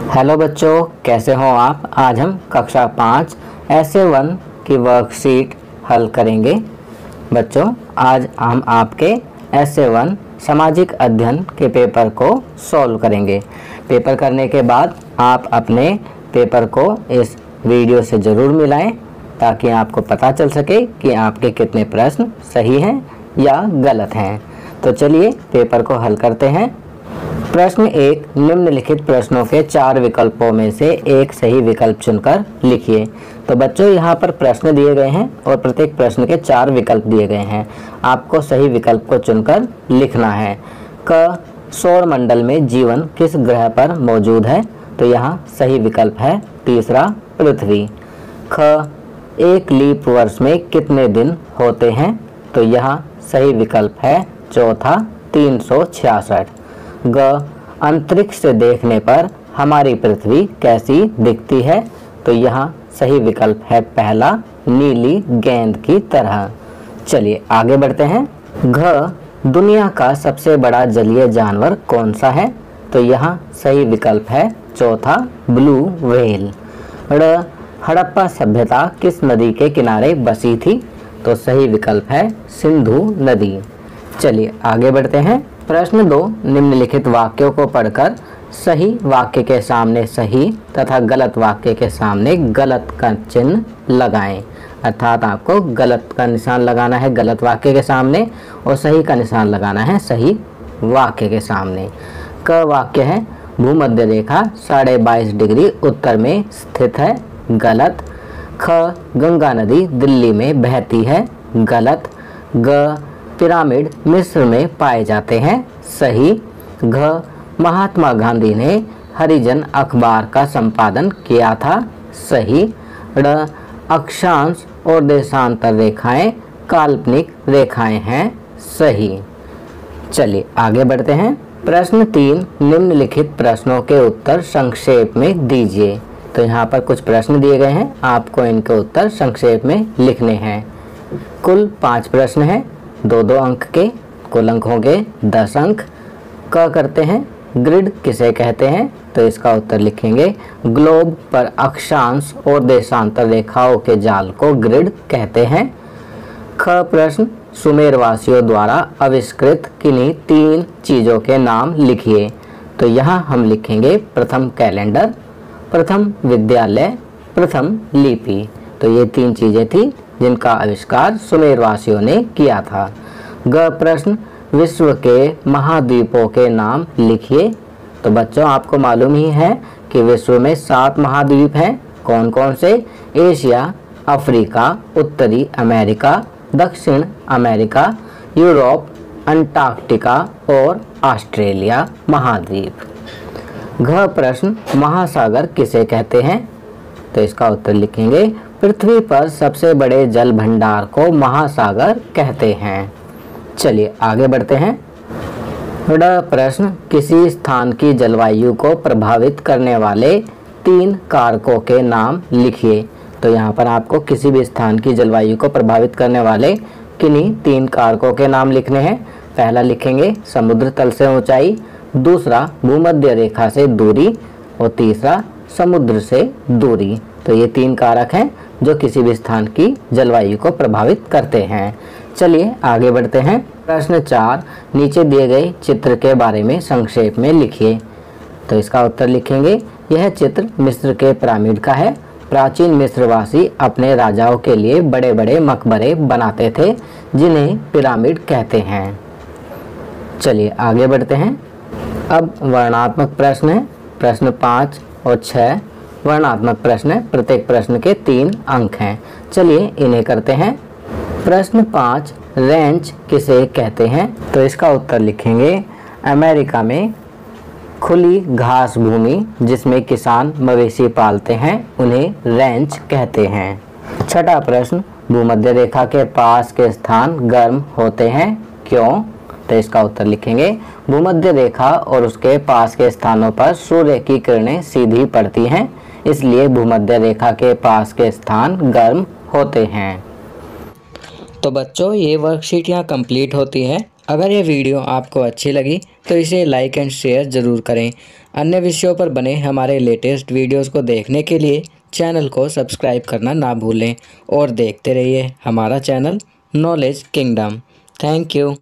Hello बच्चों, कैसे हो आप। आज हम कक्षा 5 ऐसे 1 की वर्कशीट हल करेंगे। बच्चों, आज हम आपके ऐसे 1 सामाजिक अध्ययन के पेपर को सॉल्व करेंगे। पेपर करने के बाद आप अपने पेपर को इस वीडियो से ज़रूर मिलाएं ताकि आपको पता चल सके कि आपके कितने प्रश्न सही हैं या गलत हैं। तो चलिए पेपर को हल करते हैं। प्रश्न 1, निम्नलिखित प्रश्नों के 4 विकल्पों में से एक सही विकल्प चुनकर लिखिए। तो बच्चों, यहाँ पर प्रश्न दिए गए हैं और प्रत्येक प्रश्न के 4 विकल्प दिए गए हैं। आपको सही विकल्प को चुनकर लिखना है। क, सौरमंडल में जीवन किस ग्रह पर मौजूद है। तो यहाँ सही विकल्प है तीसरा, पृथ्वी। ख, एक लीप वर्ष में कितने दिन होते हैं। तो यहाँ सही विकल्प है चौथा, 366। ग, अंतरिक्ष से देखने पर हमारी पृथ्वी कैसी दिखती है। तो यहाँ सही विकल्प है पहला, नीली गेंद की तरह। चलिए आगे बढ़ते हैं। घ, दुनिया का सबसे बड़ा जलीय जानवर कौन सा है। तो यहाँ सही विकल्प है चौथा, ब्लू व्हेल। ड़, हड़प्पा सभ्यता किस नदी के किनारे बसी थी। तो सही विकल्प है सिंधु नदी। चलिए आगे बढ़ते हैं। प्रश्न 2, निम्नलिखित वाक्यों को पढ़कर सही वाक्य के सामने सही तथा गलत वाक्य के सामने गलत का चिन्ह लगाएं। अर्थात आपको गलत का निशान लगाना है गलत वाक्य के सामने और सही का निशान लगाना है सही वाक्य के सामने। क वाक्य है, भूमध्य रेखा 22.5 डिग्री उत्तर में स्थित है। गलत। ख, गंगा नदी दिल्ली में बहती है। गलत। ग, पिरामिड मिस्र में पाए जाते हैं। सही। घ, महात्मा गांधी ने हरिजन अखबार का संपादन किया था। सही। ड़, अक्षांश और देशांतर रेखाएं काल्पनिक रेखाएं हैं। सही। चलिए आगे बढ़ते हैं। प्रश्न 3, निम्नलिखित प्रश्नों के उत्तर संक्षेप में दीजिए। तो यहाँ पर कुछ प्रश्न दिए गए हैं, आपको इनके उत्तर संक्षेप में लिखने हैं। कुल 5 प्रश्न हैं, 2-2 अंक के, कुल अंक होंगे 10 अंक। क करते हैं, ग्रिड किसे कहते हैं। तो इसका उत्तर लिखेंगे, ग्लोब पर अक्षांश और देशांतर रेखाओं के जाल को ग्रिड कहते हैं। ख प्रश्न, सुमेरवासियों द्वारा आविष्कृत किन्हीं 3 चीज़ों के नाम लिखिए। तो यहाँ हम लिखेंगे प्रथम कैलेंडर, प्रथम विद्यालय, प्रथम लिपि। तो ये 3 चीज़ें थी जिनका आविष्कार सुमेरवासियों ने किया था। ग प्रश्न, विश्व के महाद्वीपों के नाम लिखिए। तो बच्चों, आपको मालूम ही है कि विश्व में 7 महाद्वीप हैं। कौन कौन से। एशिया, अफ्रीका, उत्तरी अमेरिका, दक्षिण अमेरिका, यूरोप, अंटार्कटिका और ऑस्ट्रेलिया महाद्वीप। घ प्रश्न, महासागर किसे कहते हैं। तो इसका उत्तर लिखेंगे, पृथ्वी पर सबसे बड़े जल भंडार को महासागर कहते हैं। चलिए आगे बढ़ते हैं। ड प्रश्न, किसी स्थान की जलवायु को प्रभावित करने वाले 3 कारकों के नाम लिखिए। तो यहाँ पर आपको किसी भी स्थान की जलवायु को प्रभावित करने वाले किन्हीं 3 कारकों के नाम लिखने हैं। पहला लिखेंगे समुद्र तल से ऊंचाई, दूसरा भूमध्य रेखा से दूरी और तीसरा समुद्र से दूरी। तो ये 3 कारक हैं जो किसी भी स्थान की जलवायु को प्रभावित करते हैं। चलिए आगे बढ़ते हैं। प्रश्न 4, नीचे दिए गए चित्र के बारे में संक्षेप में लिखिए। तो इसका उत्तर लिखेंगे, यह चित्र मिस्र के पिरामिड का है। प्राचीन मिस्रवासी अपने राजाओं के लिए बड़े बड़े मकबरे बनाते थे जिन्हें पिरामिड कहते हैं। चलिए आगे बढ़ते हैं। अब वर्णात्मक प्रश्न है। प्रश्न 5 और 6 वर्णात्मक प्रश्न है। प्रत्येक प्रश्न के 3 अंक हैं। चलिए इन्हें करते हैं। प्रश्न 5, रेंच किसे कहते हैं। तो इसका उत्तर लिखेंगे, अमेरिका में खुली घास भूमि जिसमें किसान मवेशी पालते हैं उन्हें रेंच कहते हैं। छठा प्रश्न, भूमध्य रेखा के पास के स्थान गर्म होते हैं, क्यों। तो इसका उत्तर लिखेंगे, भूमध्य रेखा और उसके पास के स्थानों पर सूर्य की किरणें सीधी पड़ती हैं, इसलिए भूमध्य रेखा के पास के स्थान गर्म होते हैं। तो बच्चों, ये वर्कशीट यहाँ कंप्लीट होती है। अगर ये वीडियो आपको अच्छी लगी तो इसे लाइक एंड शेयर ज़रूर करें। अन्य विषयों पर बने हमारे लेटेस्ट वीडियोज़ को देखने के लिए चैनल को सब्सक्राइब करना ना भूलें और देखते रहिए हमारा channel knowledge kingdom. Thank you.